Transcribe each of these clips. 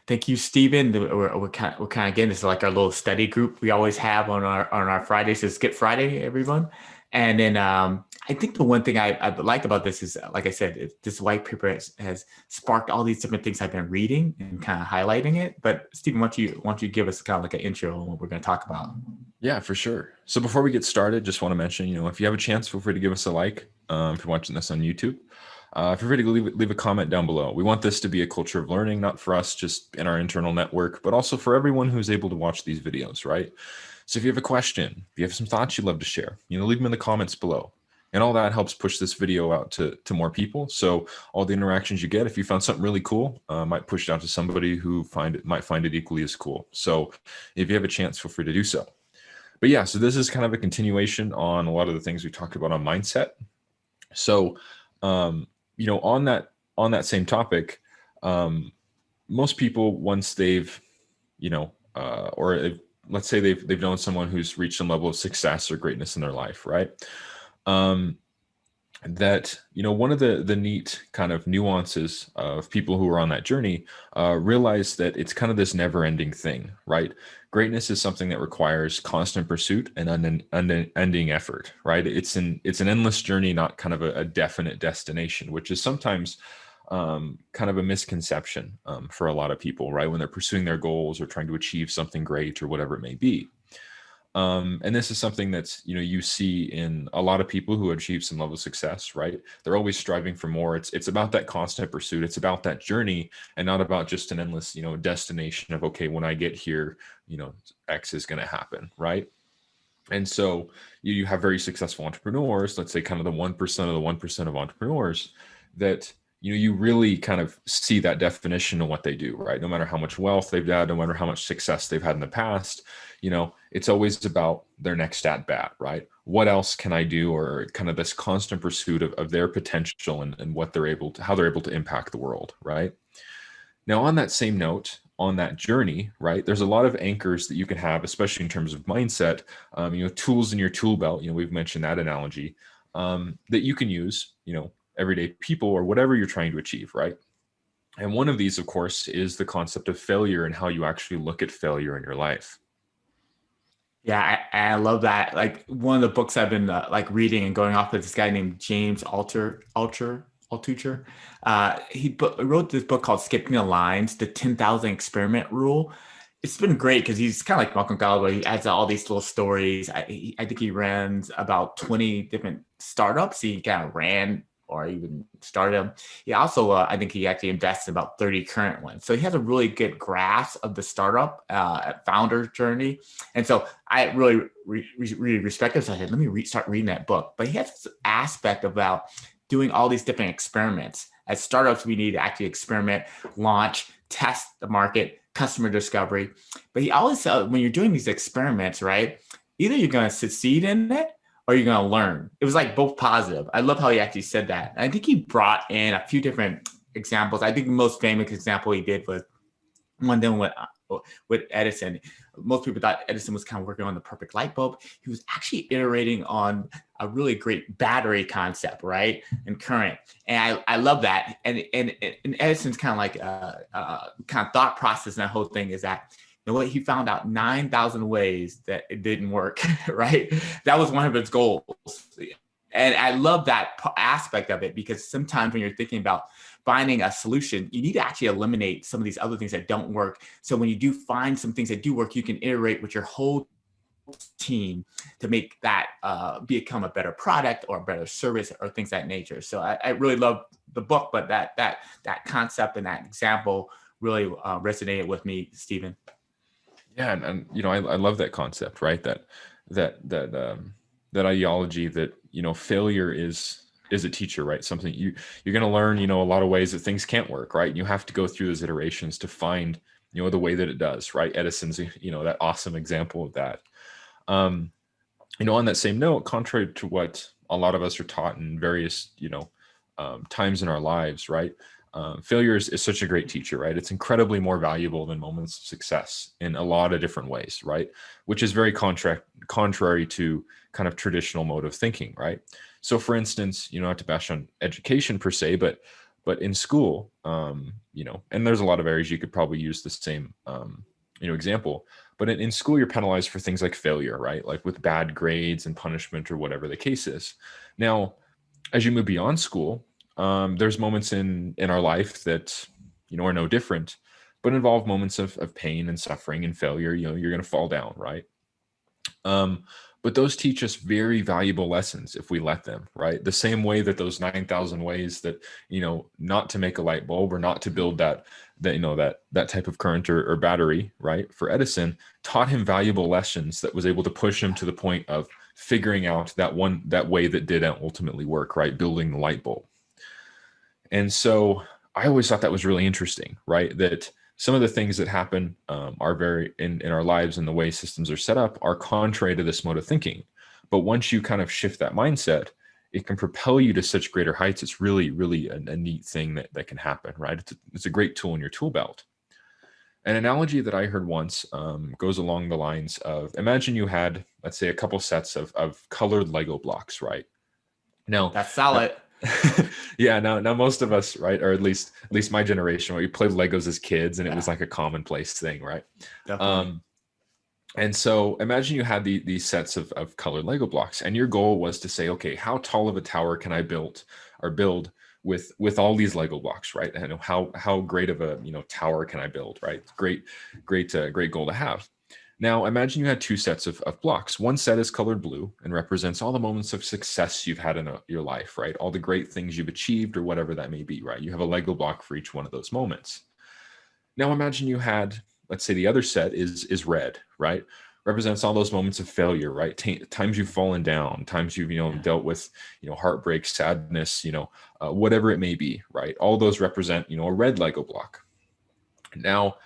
Thank you, Steven. We're kind of again, this is like our little study group we always have on our Fridays. Is Skip Friday, everyone. And then I think the one thing I like about this is, like I said, this white paper has sparked all these different things I've been reading and kind of highlighting it. But Steven, why don't you give us kind of like an intro on what we're going to talk about? Yeah, for sure. So before we get started, just want to mention, if you have a chance, feel free to give us a like. If you're watching this on YouTube, feel free to leave a comment down below. We want this to be a culture of learning, not for us just in our internal network, but also for everyone who's able to watch these videos, right? So if you have a question, if you have some thoughts you'd love to share, leave them in the comments below. And all that helps push this video out to more people. So all the interactions you get, if you found something really cool, might push it out to somebody who might find it equally as cool. So if you have a chance, feel free to do so. But yeah, so this is kind of a continuation on a lot of the things we talked about on mindset. So, on that same topic, most people, once they've, let's say they've known someone who's reached some level of success or greatness in their life, right? That one of the neat kind of nuances of people who are on that journey realize that it's kind of this never-ending thing, right? Greatness is something that requires constant pursuit and unending effort, right? It's an endless journey, not kind of a definite destination, which is sometimes kind of a misconception for a lot of people, right? When they're pursuing their goals or trying to achieve something great or whatever it may be. And this is something that's, you see in a lot of people who achieve some level of success, right? They're always striving for more. It's about that constant pursuit. It's about that journey and not about just an endless, destination of, okay, when I get here, X is going to happen, right? And so you have very successful entrepreneurs, let's say kind of the 1% of the 1% of entrepreneurs that, you really kind of see that definition of what they do, right? No matter how much wealth they've had, no matter how much success they've had in the past, it's always about their next at bat, right? What else can I do? Or kind of this constant pursuit of their potential and what how they're able to impact the world, right? Now, on that same note, on that journey, right, there's a lot of anchors that you can have, especially in terms of mindset, tools in your tool belt, we've mentioned that analogy, that you can use, everyday people or whatever you're trying to achieve, right? And one of these, of course, is the concept of failure and how you actually look at failure in your life. Yeah, I love that. Like one of the books I've been like reading and going off with this guy named James Altucher. He wrote this book called Skipping the Lines, the 10,000 Experiment Rule. It's been great because he's kind of like Malcolm Gladwell. He adds all these little stories. I think he runs about 20 different startups. He kind of ran or even started them. He also, I think he actually invests in about 30 current ones. So he has a really good grasp of the startup founder journey. And so I really, really respect him. So I said, let me start reading that book. But he has this aspect about doing all these different experiments. As startups, we need to actually experiment, launch, test the market, customer discovery. But he always said, when you're doing these experiments, right, either you're going to succeed in it or you're going to learn. It was like both positive. I love how he actually said that. I think he brought in a few different examples. I think the most famous example he did was one then with Edison. Most people thought Edison was kind of working on the perfect light bulb. He was actually iterating on a really great battery concept, right? And current. And I love that. And Edison's kind of like kind of thought process and that whole thing is that what he found out 9,000 ways that it didn't work, right? That was one of his goals. And I love that aspect of it because sometimes when you're thinking about finding a solution, you need to actually eliminate some of these other things that don't work. So when you do find some things that do work, you can iterate with your whole team to make that become a better product or a better service or things of that nature. So I really love the book, but that concept and that example really resonated with me, Stephen. Yeah, and I love that concept, right? That ideology that failure is a teacher, right? Something you're going to learn, a lot of ways that things can't work, right? And you have to go through those iterations to find the way that it does, right? Edison's that awesome example of that. On that same note, contrary to what a lot of us are taught in various times in our lives, right? Failure is such a great teacher, right? It's incredibly more valuable than moments of success in a lot of different ways, right? Which is very contrary to kind of traditional mode of thinking, right? So for instance, not to bash on education per se, but But in school, and there's a lot of areas you could probably use the same, example. But in school, you're penalized for things like failure, right? Like with bad grades and punishment or whatever the case is. Now, as you move beyond school, there's moments in our life that, are no different, but involve moments of pain and suffering and failure. You're going to fall down, right? But those teach us very valuable lessons if we let them, right? The same way that those 9,000 ways that, not to make a light bulb or not to build that type of current or battery, right? For Edison, taught him valuable lessons that was able to push him to the point of figuring out that way that did ultimately work, right? Building the light bulb. And so I always thought that was really interesting, right? That some of the things that happen are very in our lives and the way systems are set up are contrary to this mode of thinking. But once you kind of shift that mindset, it can propel you to such greater heights. It's really, really a neat thing that can happen, right? It's a great tool in your tool belt. An analogy that I heard once goes along the lines of, imagine you had, let's say, a couple sets of colored Lego blocks, right? Now, that's solid. Yeah, now most of us, right, or at least my generation, we played Legos as kids, and it was like a commonplace thing, right? Definitely. And so imagine you had these sets of colored Lego blocks, and your goal was to say, okay, how tall of a tower can I build with all these Lego blocks, right? And how great of a tower can I build, right? Great goal to have. Now, imagine you had two sets of blocks. One set is colored blue and represents all the moments of success you've had in your life, right? All the great things you've achieved or whatever that may be, right? You have a Lego block for each one of those moments. Now, imagine you had, let's say the other set is red, right? Represents all those moments of failure, right? Times you've fallen down, times you've dealt with, heartbreak, sadness, whatever it may be, right? All those represent, a red Lego block. Now,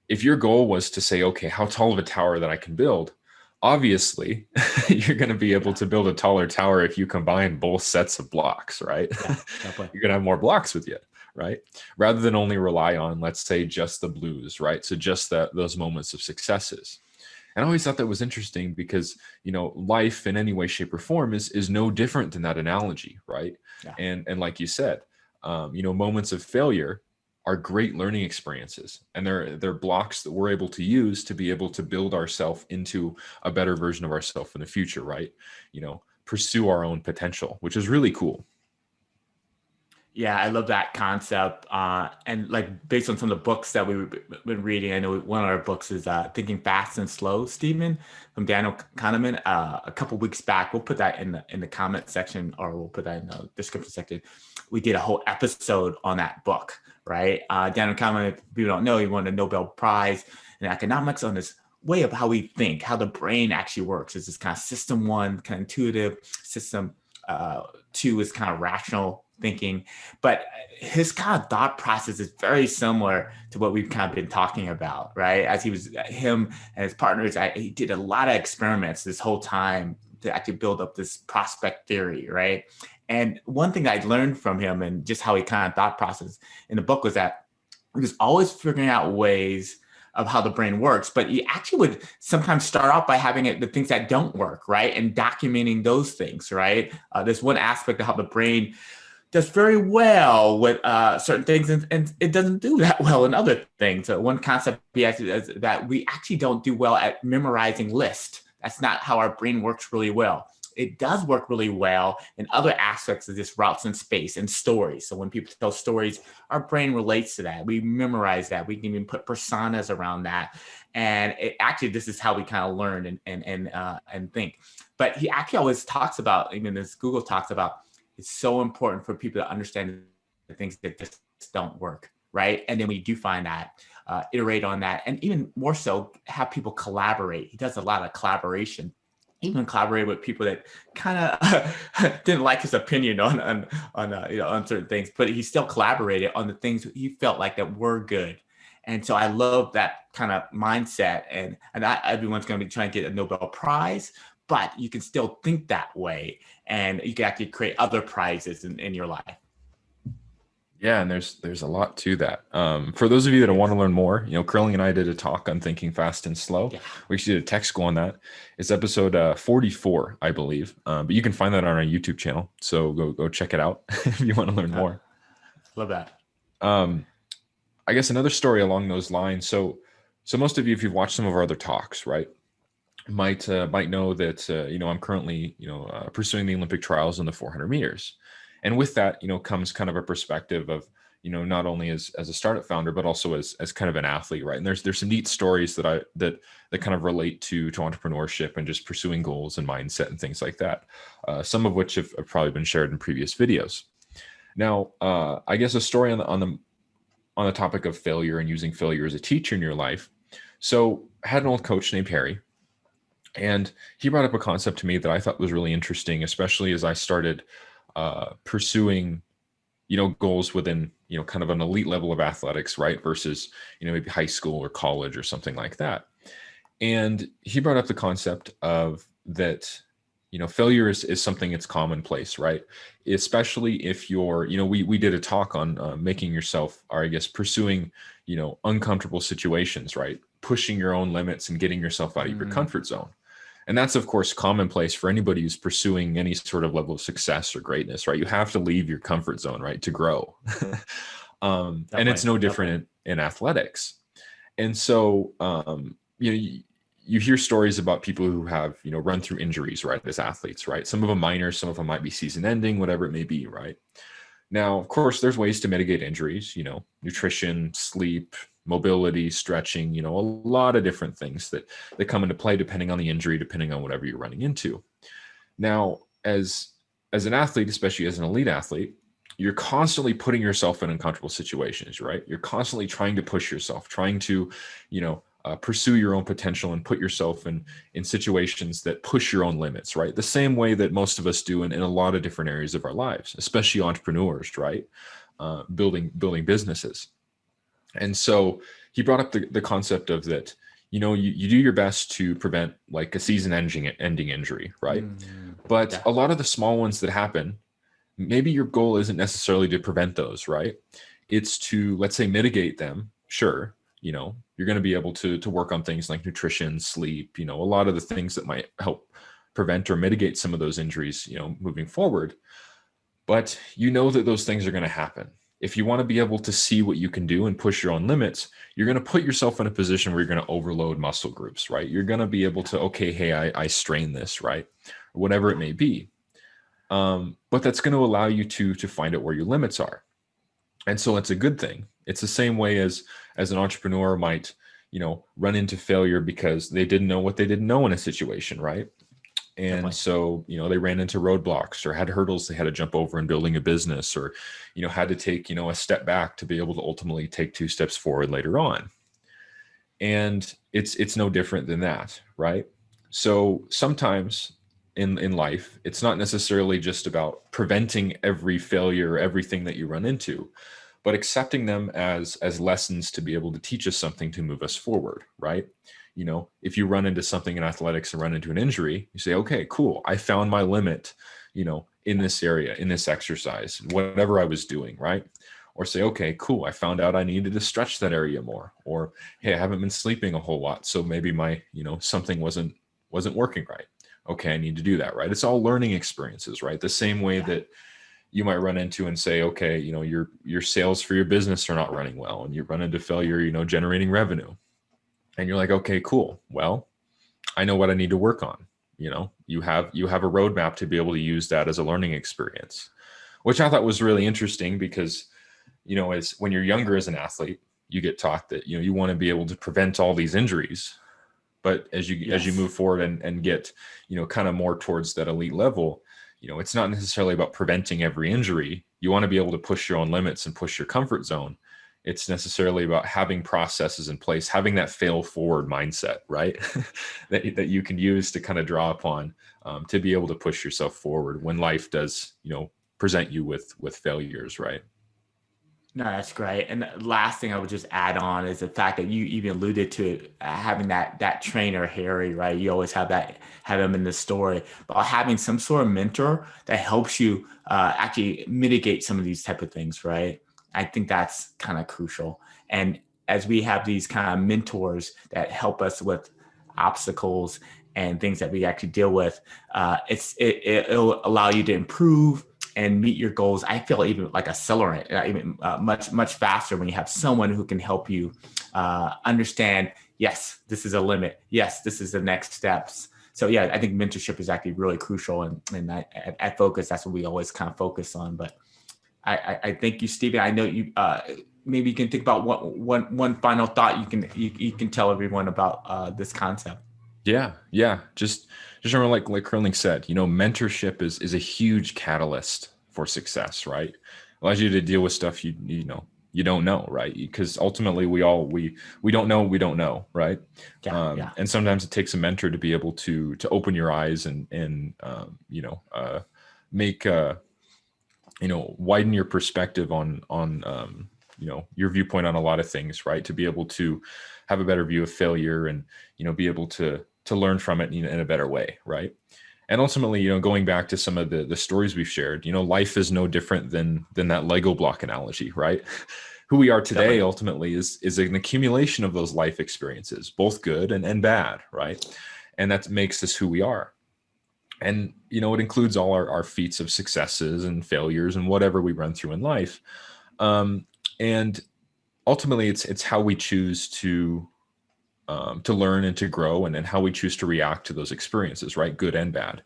if your goal was to say, okay, how tall of a tower that I can build, obviously you're going to be able to build a taller tower if you combine both sets of blocks, right? Yeah, You're going to have more blocks with you, right? Rather than only rely on, let's say, just the blues, right? So just those moments of successes. And I always thought that was interesting because, life in any way, shape, or form is no different than that analogy, right? Yeah. And like you said, moments of failure are great learning experiences, and they're blocks that we're able to use to be able to build ourselves into a better version of ourselves in the future, right? Pursue our own potential, which is really cool. Yeah, I love that concept. And like based on some of the books that we've been reading, I know one of our books is Thinking Fast and Slow, Steven, from Daniel Kahneman. A couple weeks back, we'll put that in the comment section, or we'll put that in the description section. We did a whole episode on that book, right? Daniel Kahneman, if people don't know, he won a Nobel Prize in economics on this way of how we think, how the brain actually works. It's this kind of system one, kind of intuitive, system two is kind of rational thinking. But his kind of thought process is very similar to what we've kind of been talking about, right? As him and his partners, he did a lot of experiments this whole time to actually build up this prospect theory, right? And one thing I learned from him and just how he kind of thought process in the book was that he was always figuring out ways of how the brain works, but he actually would sometimes start off by having the things that don't work, right? And documenting those things, right? There's one aspect of how the brain does very well with certain things, and it doesn't do that well in other things. So one concept he actually is that we actually don't do well at memorizing lists. That's not how our brain works really well. It does work really well in other aspects of this routes in space and stories. So when people tell stories, our brain relates to that. We memorize that. We can even put personas around that. And this is how we kind of learn and think. But he actually always talks about, even as Google talks about, it's so important for people to understand the things that just don't work, right? And then we do find that, iterate on that, and even more so, have people collaborate. He does a lot of collaboration. Even collaborate with people that kind of didn't like his opinion on certain things, but he still collaborated on the things he felt like that were good. And so I love that kind of mindset. And not everyone's going to be trying to get a Nobel Prize, but you can still think that way, and you can actually create other prizes in your life. Yeah, and there's a lot to that. For those of you that want to learn more, Kurling and I did a talk on thinking fast and slow. Yeah. We actually did a tech school on that. It's episode 44, I believe. But you can find that on our YouTube channel. So go check it out if you want to learn more. Love that. I guess another story along those lines. So most of you, if you've watched some of our other talks, right, might know that I'm currently pursuing the Olympic trials in the 400 meters, and with that comes kind of a perspective of not only as a startup founder but also as kind of an athlete, right? And there's some neat stories that kind of relate to entrepreneurship and just pursuing goals and mindset and things like that. Some of which have probably been shared in previous videos. Now, I guess a story on the topic of failure and using failure as a teacher in your life. So I had an old coach named Harry, and he brought up a concept to me that I thought was really interesting, especially as I started pursuing, goals within, kind of an elite level of athletics, right? Versus, maybe high school or college or something like that. And he brought up the concept of that, failure is something that's commonplace, right? Especially if you're, we did a talk on making yourself, or I guess pursuing, uncomfortable situations, right? Pushing your own limits and getting yourself out of your comfort zone. And that's, of course, commonplace for anybody who's pursuing any sort of level of success or greatnknow, right? You have to leave your comfort zone, right, to grow. And it's no different in athletics. And so, you hear stories about people who have, run through injuries, right, as athletes, right? Some of them minor, some of them might be season ending, whatever it may be, right? Now, of course, there's ways to mitigate injuries, nutrition, sleep, mobility, stretching, a lot of different things that come into play depending on the injury, depending on whatever you're running into. Now, as an athlete, especially as an elite athlete, you're constantly putting yourself in uncomfortable situations, right? You're constantly trying to push yourself, trying to, pursue your own potential and put yourself in situations that push your own limits, right? The same way that most of us do in a lot of different areas of our lives, especially entrepreneurs, right? Building businesses. And so he brought up the concept of that, you do your best to prevent like a season ending injury, right? But a lot of the small ones that happen, maybe your goal isn't necessarily to prevent those, right? It's to, let's say, mitigate them. Sure, you're going to be able to work on things like nutrition, sleep, a lot of the things that might help prevent or mitigate some of those injuries, moving forward. But that those things are going to happen. If you want to be able to see what you can do and push your own limits, you're going to put yourself in a position where you're going to overload muscle groups, right? You're going to be able to, okay, hey, I strain this, right? Or whatever it may be. But that's going to allow you to find out where your limits are. And so it's a good thing. It's the same way as an entrepreneur might, run into failure because they didn't know what they didn't know in a situation, right? And so, they ran into roadblocks or had hurdles they had to jump over in building a business, or, had to take, a step back to be able to ultimately take 2 steps forward later on. And it's no different than that, right? So sometimes in life, it's not necessarily just about preventing every failure, everything that you run into, but accepting them as lessons to be able to teach us something to move us forward, right? If you run into something in athletics and run into an injury, you say, okay, cool, I found my limit, in this area, in this exercise, whatever I was doing, right? Or say, okay, cool, I found out I needed to stretch that area more. Or, hey, I haven't been sleeping a whole lot, so maybe my, something wasn't working right. Okay, I need to do that, right? It's all learning experiences, right? The same way that you might run into and say, okay, your sales for your business are not running well, and you run into failure, generating revenue. And you're like, okay, cool. Well, I know what I need to work on. You have a roadmap to be able to use that as a learning experience, which I thought was really interesting because, as when you're younger as an athlete, you get taught that, you want to be able to prevent all these injuries. But as you move forward and get, kind of more towards that elite level, it's not necessarily about preventing every injury. You want to be able to push your own limits and push your comfort zone. It's necessarily about having processes in place, having that fail forward mindset, right? that you can use to kind of draw upon to be able to push yourself forward when life does, present you with failures, right? No, that's great. And the last thing I would just add on is the fact that you even alluded to having that trainer, Harry, right? You always have him in the story, but having some sort of mentor that helps you actually mitigate some of these type of things, right? I think that's kind of crucial. And as we have these kind of mentors that help us with obstacles and things that we actually deal with, it'll allow you to improve and meet your goals, I feel even like accelerate, even much faster when you have someone who can help you understand, yes, this is a limit. Yes, this is the next steps. So yeah, I think mentorship is actually really crucial. And at Fokcus, that's what we always kind of focus on. But I thank you, Steven. I know you, maybe you can think about one final thought you can tell everyone about this concept. Yeah. Just remember, like Kurling said, mentorship is a huge catalyst for success, right? Allows you to deal with stuff you don't know, right? Because ultimately we don't know, right? Yeah. And sometimes it takes a mentor to be able to open your eyes and make widen your perspective on your viewpoint on a lot of things, right? To be able to have a better view of failure and be able to learn from it in a better way, right? And ultimately, going back to some of the stories we've shared, life is no different than that Lego block analogy, right? Who we are today Definitely. ultimately is an accumulation of those life experiences, both good and bad, right? And that makes us who we are. And it includes all our feats of successes and failures and whatever we run through in life. And ultimately, it's how we choose to learn and to grow, and how we choose to react to those experiences, right? Good and bad.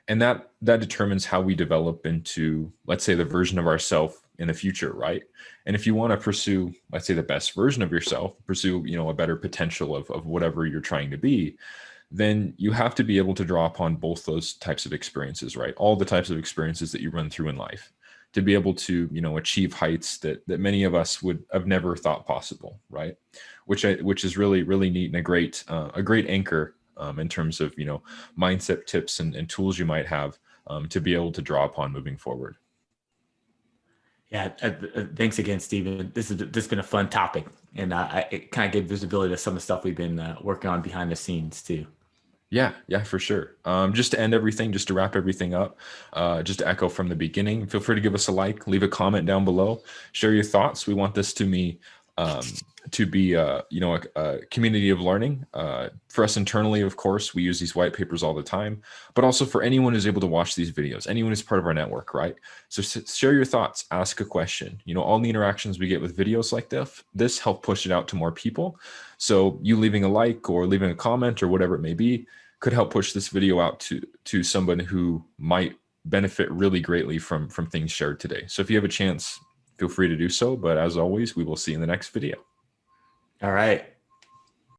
And that determines how we develop into, let's say, the version of ourselves in the future, right? And if you want to pursue, let's say, the best version of yourself, pursue, a better potential of whatever you're trying to be, then you have to be able to draw upon both those types of experiences, right? All the types of experiences that you run through in life to be able to, achieve heights that many of us would have never thought possible, right? Which is really, really neat and a great anchor in terms of, mindset tips and tools you might have to be able to draw upon moving forward. Yeah, thanks again, Steven. This has been a fun topic, and it kind of gave visibility to some of the stuff we've been working on behind the scenes too. Yeah, for sure. Just to end everything, just to wrap everything up, just to echo from the beginning, feel free to give us a like, leave a comment down below, share your thoughts. We want this to be a community of learning. For us internally, of course, we use these white papers all the time, but also for anyone who's able to watch these videos, anyone who's part of our network, right? So share your thoughts, ask a question. All the interactions we get with videos like this help push it out to more people. So you leaving a like or leaving a comment or whatever it may be could help push this video out to someone who might benefit really greatly from things shared today. So if you have a chance, feel free to do so. But as always, we will see you in the next video. All right.